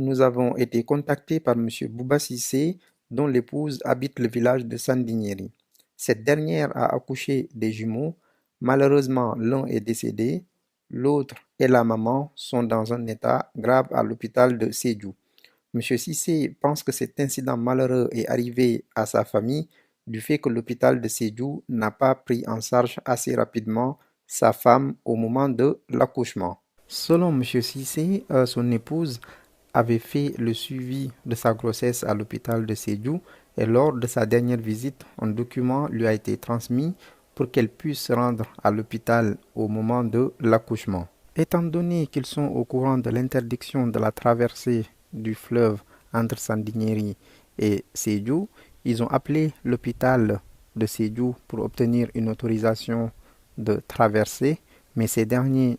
nous avons été contactés par Monsieur Bouba Cissé, dont l'épouse habite le village de Sandiniéry. Cette dernière a accouché des jumeaux. Malheureusement, l'un est décédé, l'autre et la maman sont dans un état grave à l'hôpital de Sédhiou. Monsieur Cissé pense que cet incident malheureux est arrivé à sa famille du fait que l'hôpital de Sédhiou n'a pas pris en charge assez rapidement sa femme au moment de l'accouchement. Selon Monsieur Cissé, son épouse avait fait le suivi de sa grossesse à l'hôpital de Sédhiou et lors de sa dernière visite, un document lui a été transmis pour qu'elle puisse se rendre à l'hôpital au moment de l'accouchement. Étant donné qu'ils sont au courant de l'interdiction de la traversée du fleuve entre Sandiniéry et Sédhiou, ils ont appelé l'hôpital de Sédhiou pour obtenir une autorisation de traverser, mais ces derniers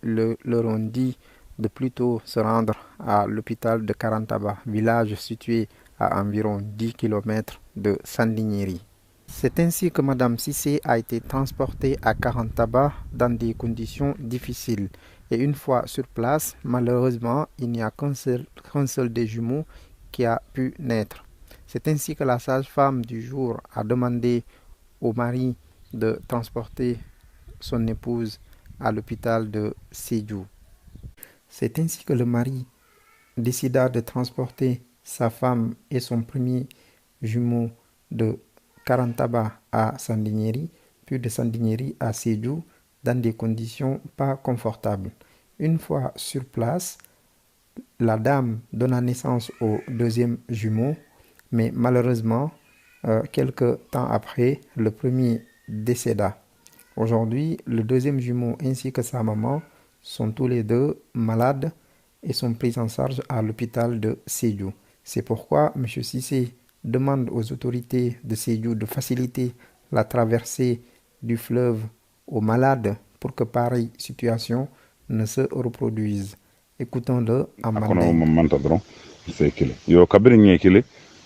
leur ont dit de plutôt se rendre à l'hôpital de Karantaba, village situé à environ 10 km de Sandiniéry. C'est ainsi que Madame Cissé a été transportée à Karantaba dans des conditions difficiles. Et une fois sur place, malheureusement, il n'y a qu'un seul des jumeaux qui a pu naître. C'est ainsi que la sage-femme du jour a demandé au mari de transporter son épouse à l'hôpital de Sédhiou. C'est ainsi que le mari décida de transporter sa femme et son premier jumeau de Karantaba à Sandiniéry, puis de Sandiniéry à Sédhiou, dans des conditions pas confortables. Une fois sur place, la dame donna naissance au deuxième jumeau, mais malheureusement, quelques temps après, le premier décéda. Aujourd'hui, le deuxième jumeau ainsi que sa maman sont tous les deux malades et sont pris en charge à l'hôpital de Sédhiou. C'est pourquoi M. Cissé demande aux autorités de Sédhiou de faciliter la traversée du fleuve aux malades pour que pareille situation ne se reproduise. Écoutons-le en mandingue.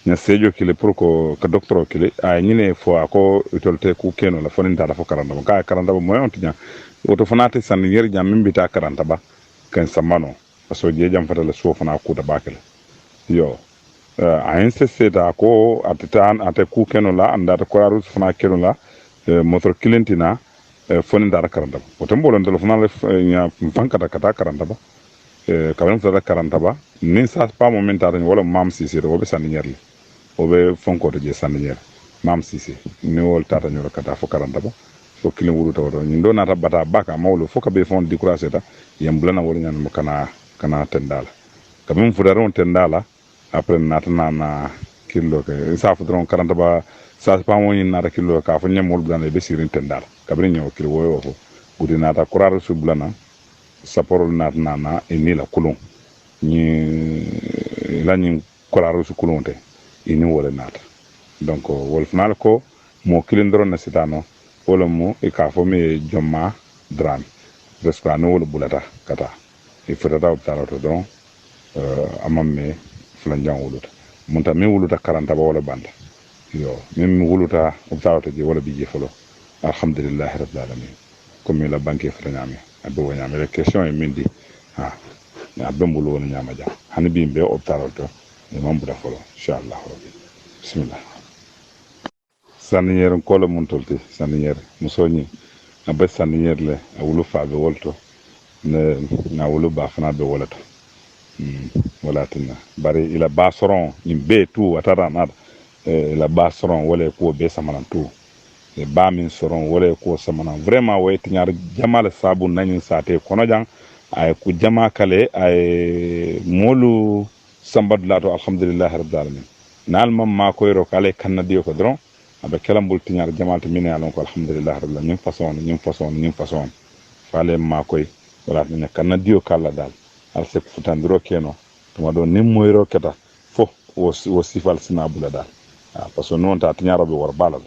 nya sejo kile pour ko docteur kile a nyine fo ako utolte ku keno la fonin dara fo karanda ka karanda mo yon tinya oto fanate san yer jam mbita karanda ba kan samano aso je jam fatala so fana ku da bakale yo a insiste da ko atitan ate ku keno la anda ko aru fana keno la motor kilentina fonin dara karanda oto mbolon telefona le nya fankata kata karanda ba kabam sa karanda ba nin sa pa momenta wala mam sisi do be san yerli o be fonko de sanniere mam sisi ni wol tata nyoro kata fo karanta ba fo kilin wuru to ni do nata bata baka mawlo fo ka be fon décourager ta yam blana wol nyan mo kana tendala kabum fu daron tendala après nata na kilo ke sa fu dron karanta ba sa pa mo ni nata kilo ka fo nyamol blana be sirin tendala kabrin nyaw kilo wo fo gudi nata kurar su blana saporo nata na ni la kulon ni la ni kurar su kulon te ini wala nata donc wolfnal ko mo kilindron na sitano wala mo e ka fo me jomma dran respa no wala bulata kata e fotata optalo don amamme flanjan wuluta munta me wuluta karanta ba wala banda yo même wuluta optalo je wala bije folo alhamdulillah rabbil alamin comme la banque franyame abo nyame la question e mindi ha na bembulu wala nyama ja hani bimbe optalo to mambuda folo inshallah bismillah sanniere kolo mun tolti sanniere musoni na be sanniere le awulu fa be wolto na wulu ba fana be wolato wala tinna bari ila basoron imbe tu atara na ila basoron wala ko be samana tu e ba min soron wala ko samana vraiment way tinyar jamal sabu nanin sate kono jang ay ku jama kale ay molu sambad lato alhamdulillah rabbil alamin nal mam ma koy ro kale kanadiyo ko dron abe kelambul tinyar jamaatu mine alon ko alhamdulillah rabbil alamin façon fale ma koy wala ne kanadiyo kala dal al se futandiro keno to do nim moyro keta fo wo sifal sinabula dal parce que non ta tinyaro be war balal